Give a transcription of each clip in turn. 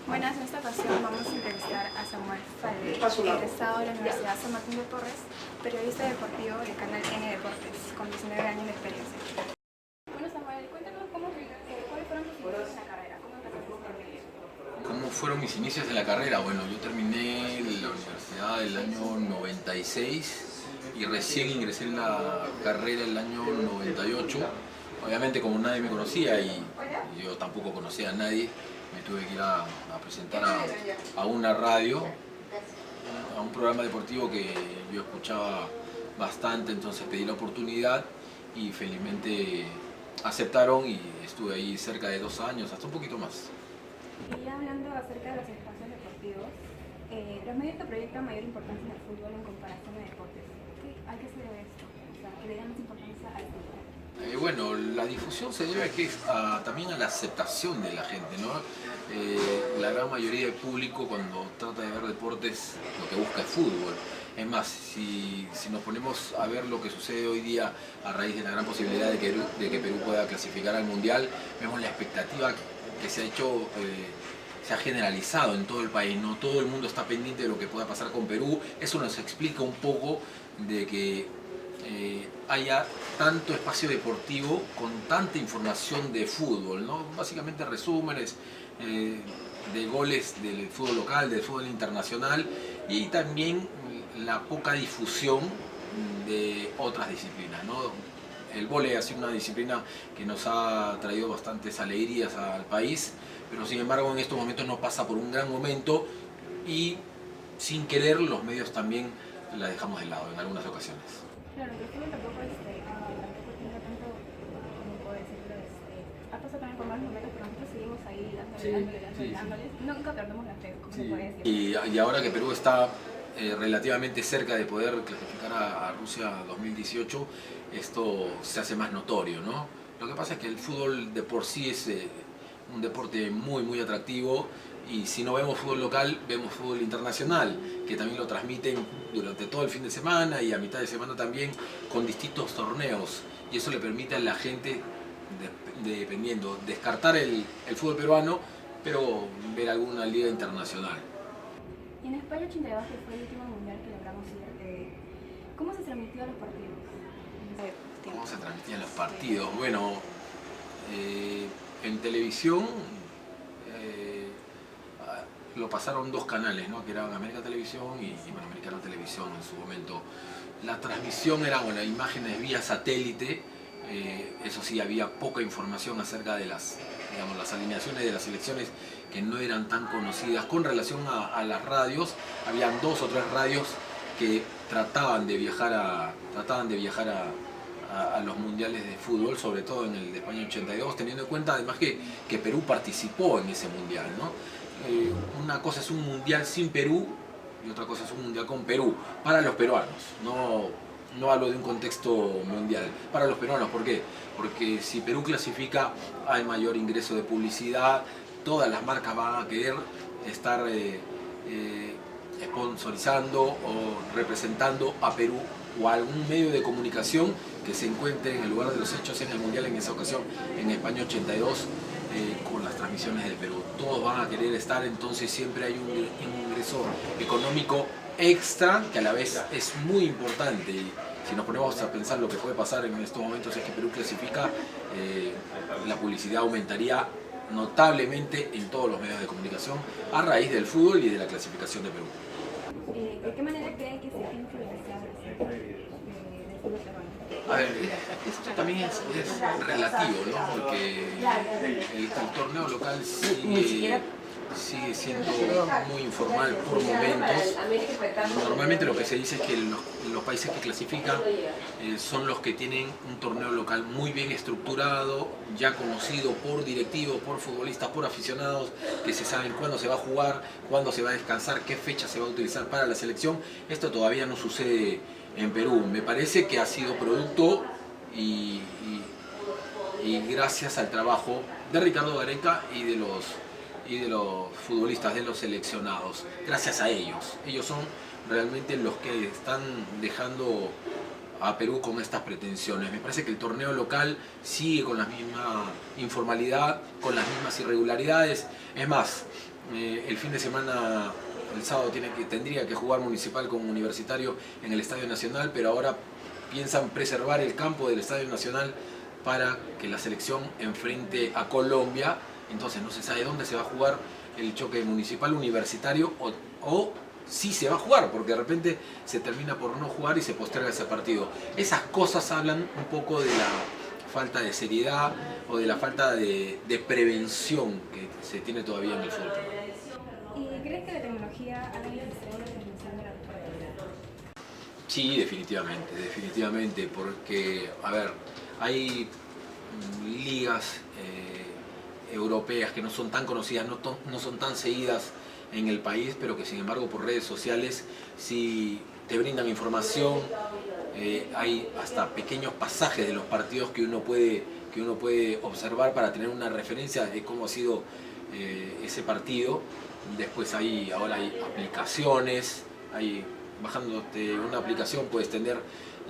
Buenas, en esta ocasión vamos a entrevistar a Samuel Falde, egresado de la Universidad San Martín de Porres, periodista deportivo del canal N Deportes, con 19 años de experiencia. Bueno, Samuel, cuéntanos cuáles fueron tus inicios en la carrera, cómo empezaste por medio. ¿Cómo fueron mis inicios en la carrera? Bueno, yo terminé la universidad el año 96 y recién ingresé en la carrera el año 98. Obviamente como nadie me conocía y yo tampoco conocía a nadie, me tuve que ir a presentar a una radio, a un programa deportivo que yo escuchaba bastante, entonces pedí la oportunidad y felizmente aceptaron y estuve ahí cerca de 2 años, hasta un poquito más. Y ya hablando acerca de los espacios deportivos, los medios que proyectan mayor importancia en el fútbol en comparación a deportes. ¿A qué se debe esto? O sea, que le dan más importancia al fútbol. Bueno, la difusión se debe también a la aceptación de la gente, ¿no? La gran mayoría del público cuando trata de ver deportes lo que busca es fútbol. Es más, si nos ponemos a ver lo que sucede hoy día a raíz de la gran posibilidad de que Perú pueda clasificar al Mundial, vemos la expectativa que se ha hecho, se ha generalizado en todo el país, ¿no? Todo el mundo está pendiente de lo que pueda pasar con Perú. Eso nos explica un poco de que haya tanto espacio deportivo con tanta información de fútbol, ¿no? Básicamente resúmenes de goles del fútbol local, del fútbol internacional y también la poca difusión de otras disciplinas, ¿no? El vóley ha sido una disciplina que nos ha traído bastantes alegrías al país, pero sin embargo en estos momentos no pasa por un gran momento y sin querer los medios también la dejamos de lado en algunas ocasiones. Claro, el fútbol tampoco tiene tanto, como puedo decirlo, ha pasado también por malos momentos, pero nosotros seguimos ahí dándoles. Nunca perdemos la fe, como se puede decir. Y ahora que Perú está relativamente cerca de poder clasificar a Rusia 2018, esto se hace más notorio, ¿no? Lo que pasa es que el fútbol de por sí es un deporte muy atractivo y si no vemos fútbol local, vemos fútbol internacional, que también lo transmiten durante todo el fin de semana y a mitad de semana también con distintos torneos y eso le permite a la gente, dependiendo, descartar el fútbol peruano, pero ver alguna liga internacional. Y en España 82, que fue el último mundial que logramos ir, ¿cómo se transmitían los partidos? ¿Cómo se transmitían los partidos? Bueno, en televisión lo pasaron 2 canales, ¿no? Que eran América Televisión y Panamericana Televisión en su momento. La transmisión era, bueno, imágenes vía satélite, eso sí, había poca información acerca de las alineaciones de las selecciones que no eran tan conocidas. Con relación a las radios, habían 2 o 3 radios que trataban de viajar a los mundiales de fútbol, sobre todo en el de España 82, teniendo en cuenta además que Perú participó en ese mundial, ¿no? Una cosa es un mundial sin Perú y otra cosa es un mundial con Perú, para los peruanos, no hablo de un contexto mundial, para los peruanos. ¿Por qué? Porque si Perú clasifica hay mayor ingreso de publicidad, todas las marcas van a querer estar sponsorizando o representando a Perú o a algún medio de comunicación que se encuentre en el lugar de los hechos en el mundial, en esa ocasión en España 82, con las transmisiones de Perú. Todos van a querer estar, entonces siempre hay un ingreso económico extra que a la vez es muy importante. Y si nos ponemos a pensar lo que puede pasar en estos momentos es que Perú clasifica, la publicidad aumentaría notablemente en todos los medios de comunicación a raíz del fútbol y de la clasificación de Perú. ¿De qué manera creen que se ha influenciado del fútbol peruano? A ver, esto también es relativo, ¿no? Porque el torneo local sigue siendo muy informal por momentos. Normalmente lo que se dice es que los países que clasifican son los que tienen un torneo local muy bien estructurado, ya conocido por directivos, por futbolistas, por aficionados, que se saben cuándo se va a jugar, cuándo se va a descansar, qué fecha se va a utilizar para la selección. Esto todavía no sucede en Perú. Me parece que ha sido producto y gracias al trabajo de Ricardo Gareca y de los futbolistas, de los seleccionados. Gracias a ellos. Ellos son realmente los que están dejando a Perú con estas pretensiones. Me parece que el torneo local sigue con la misma informalidad, con las mismas irregularidades. Es más, el fin de semana, el sábado, tendría que jugar Municipal con Universitario en el Estadio Nacional, pero ahora piensan preservar el campo del Estadio Nacional para que la selección enfrente a Colombia. Entonces no se sabe dónde se va a jugar el choque Municipal Universitario o sí se va a jugar, porque de repente se termina por no jugar y se posterga ese partido. Esas cosas hablan un poco de la falta de seriedad o de la falta de prevención que se tiene todavía en el fútbol. ¿Y crees que la tecnología ha beneficiado la transmisión de la deporte? Sí, definitivamente, porque, a ver, hay ligas europeas que no son tan conocidas, no son tan seguidas en el país, pero que sin embargo por redes sociales sí te brindan información. Hay hasta pequeños pasajes de los partidos que uno puede observar para tener una referencia de cómo ha sido ese partido. Después ahora hay aplicaciones, bajándote una aplicación puedes tener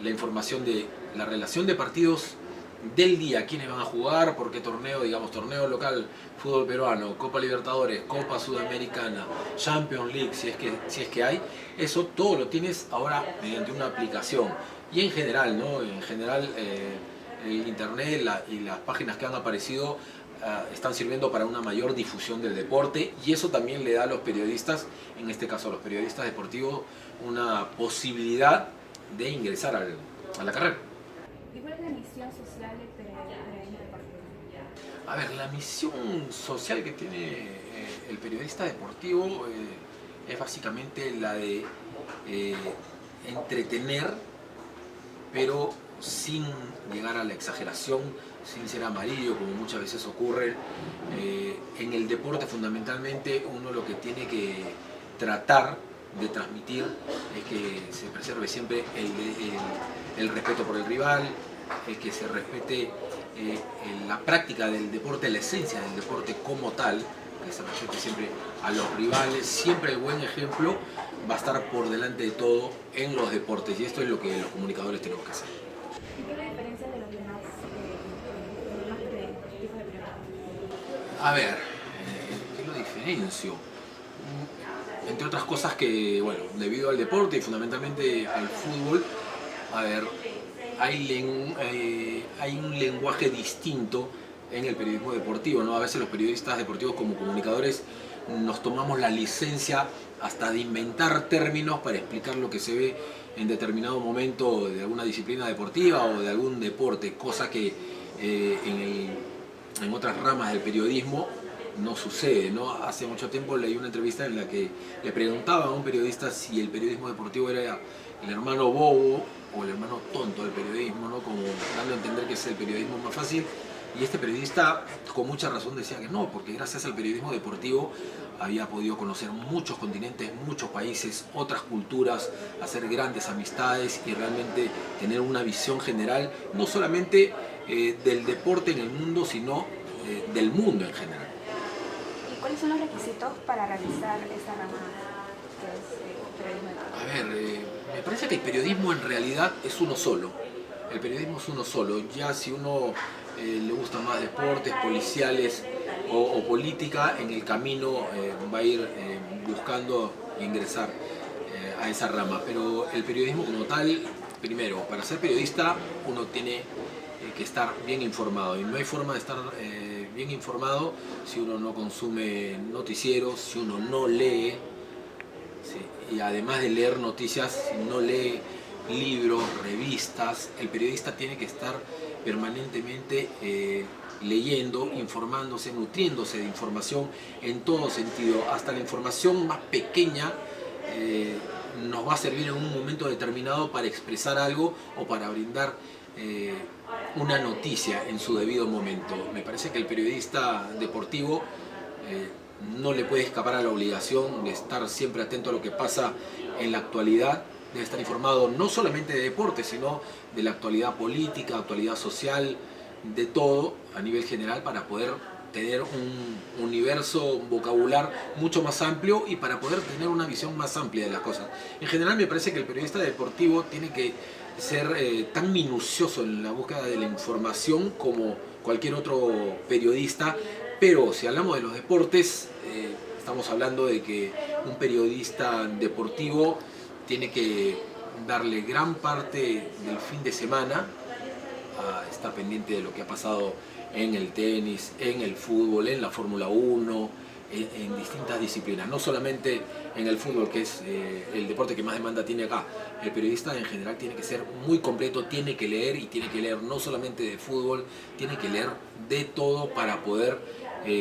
la información de la relación de partidos del día, quiénes van a jugar, por qué torneo, digamos torneo local, fútbol peruano, Copa Libertadores, Copa Sudamericana, Champions League, si es que hay. Eso todo lo tienes ahora mediante una aplicación. Y en general, ¿no? En general el internet y las páginas que han aparecido están sirviendo para una mayor difusión del deporte, y eso también le da a los periodistas, en este caso a los periodistas deportivos, una posibilidad de ingresar a la carrera. ¿Y cuál es la misión social del periodismo deportivo? A ver, la misión social que tiene el periodista deportivo es básicamente la de entretener, pero sin llegar a la exageración, sin ser amarillo, como muchas veces ocurre. En el deporte fundamentalmente uno lo que tiene que tratar de transmitir es que se preserve siempre el respeto por el rival, que se respete la práctica del deporte, la esencia del deporte como tal, que se respete siempre a los rivales. Siempre el buen ejemplo va a estar por delante de todo en los deportes, y esto es lo que los comunicadores tenemos que hacer. ¿Y qué es la diferencia de los demás tipos de periodismo? A ver, ¿qué lo diferencio? Entre otras cosas que, bueno, debido al deporte y fundamentalmente al fútbol, a ver, hay un lenguaje distinto en el periodismo deportivo, ¿no? A veces los periodistas deportivos como comunicadores nos tomamos la licencia hasta de inventar términos para explicar lo que se ve en determinado momento de alguna disciplina deportiva o de algún deporte, cosa que en otras ramas del periodismo no sucede, ¿no? Hace mucho tiempo leí una entrevista en la que le preguntaba a un periodista si el periodismo deportivo era el hermano bobo o el hermano tonto del periodismo, ¿no? Como dando a entender que es el periodismo más fácil. Y este periodista con mucha razón decía que no, porque gracias al periodismo deportivo había podido conocer muchos continentes, muchos países, otras culturas, hacer grandes amistades y realmente tener una visión general, no solamente del deporte en el mundo, sino del mundo en general. ¿Y cuáles son los requisitos para realizar esta rama que es periodismo deportivo? A ver, me parece que el periodismo en realidad es uno solo. El periodismo es uno solo. Ya si uno le gusta más deportes, policiales o política, en el camino va a ir buscando ingresar a esa rama. Pero el periodismo como tal, primero, para ser periodista uno tiene que estar bien informado, y no hay forma de estar bien informado si uno no consume noticieros, si uno no lee, ¿sí? Y además de leer noticias, si no lee libros, revistas. El periodista tiene que estar permanentemente leyendo, informándose, nutriéndose de información en todo sentido. Hasta la información más pequeña nos va a servir en un momento determinado para expresar algo o para brindar una noticia en su debido momento. Me parece que el periodista deportivo no le puede escapar a la obligación de estar siempre atento a lo que pasa en la actualidad. Debe estar informado no solamente de deporte, sino de la actualidad política, actualidad social, de todo a nivel general, para poder tener un universo, un vocabulario mucho más amplio y para poder tener una visión más amplia de las cosas. En general me parece que el periodista deportivo tiene que ser tan minucioso en la búsqueda de la información como cualquier otro periodista, pero si hablamos de los deportes, estamos hablando de que un periodista deportivo tiene que darle gran parte del fin de semana a estar pendiente de lo que ha pasado en el tenis, en el fútbol, en la Fórmula 1, en distintas disciplinas, no solamente en el fútbol, que es el deporte que más demanda tiene acá. El periodista en general tiene que ser muy completo, tiene que leer, y tiene que leer no solamente de fútbol, tiene que leer de todo para poder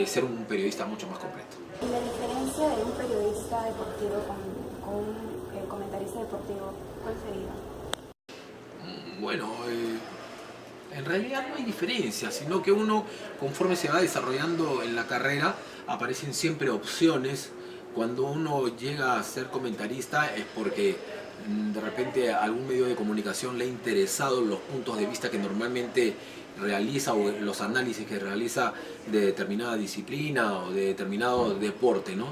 ser un periodista mucho más completo. ¿Y la diferencia de un periodista deportivo con un comentarista deportivo, cuál sería? Bueno, en realidad no hay diferencia, sino que uno, conforme se va desarrollando en la carrera, aparecen siempre opciones. Cuando uno llega a ser comentarista es porque de repente a algún medio de comunicación le ha interesado los puntos de vista que normalmente realiza, o los análisis que realiza de determinada disciplina o de determinado deporte, ¿no?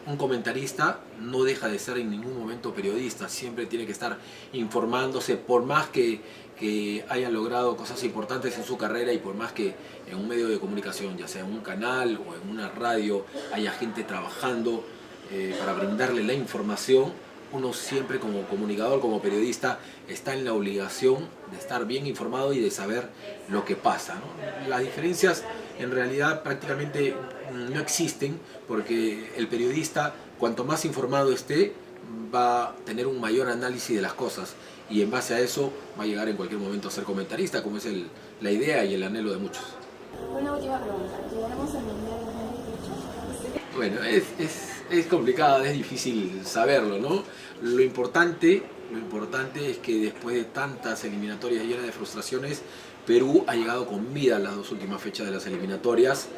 Un comentarista no deja de ser en ningún momento periodista, siempre tiene que estar informándose, por más que haya logrado cosas importantes en su carrera, y por más que en un medio de comunicación, ya sea en un canal o en una radio, haya gente trabajando para brindarle la información, uno siempre como comunicador, como periodista, está en la obligación de estar bien informado y de saber lo que pasa, ¿no? Las diferencias en realidad prácticamente no existen, porque el periodista, cuanto más informado esté, va a tener un mayor análisis de las cosas, y en base a eso va a llegar en cualquier momento a ser comentarista, como es la idea y el anhelo de muchos. Una última pregunta, ¿llegaremos al Mundial 2028? Bueno, es complicado, es difícil saberlo, ¿no? Lo importante es que después de tantas eliminatorias llenas de frustraciones, Perú ha llegado con vida a las dos últimas fechas de las eliminatorias,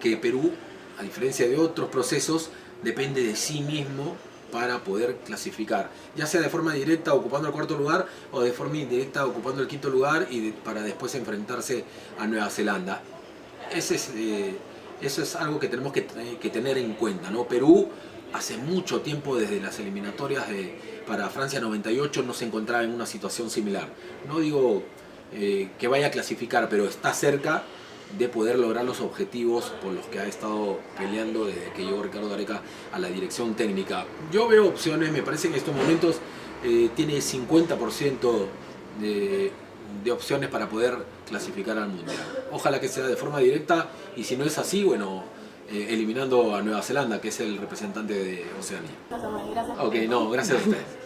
que Perú, a diferencia de otros procesos, depende de sí mismo para poder clasificar, ya sea de forma directa ocupando el cuarto lugar, o de forma indirecta ocupando el quinto lugar, y para después enfrentarse a Nueva Zelanda. Eso es algo que tenemos que tener en cuenta, ¿no? Perú hace mucho tiempo, desde las eliminatorias para Francia 98, no se encontraba en una situación similar. No digo que vaya a clasificar, pero está cerca de poder lograr los objetivos por los que ha estado peleando desde que llegó Ricardo Gareca a la dirección técnica. Yo veo opciones, me parece que en estos momentos tiene 50% de opciones para poder clasificar al Mundial. Ojalá que sea de forma directa, y si no es así, bueno, eliminando a Nueva Zelanda, que es el representante de Oceanía. Gracias. Ok, no, gracias a ustedes.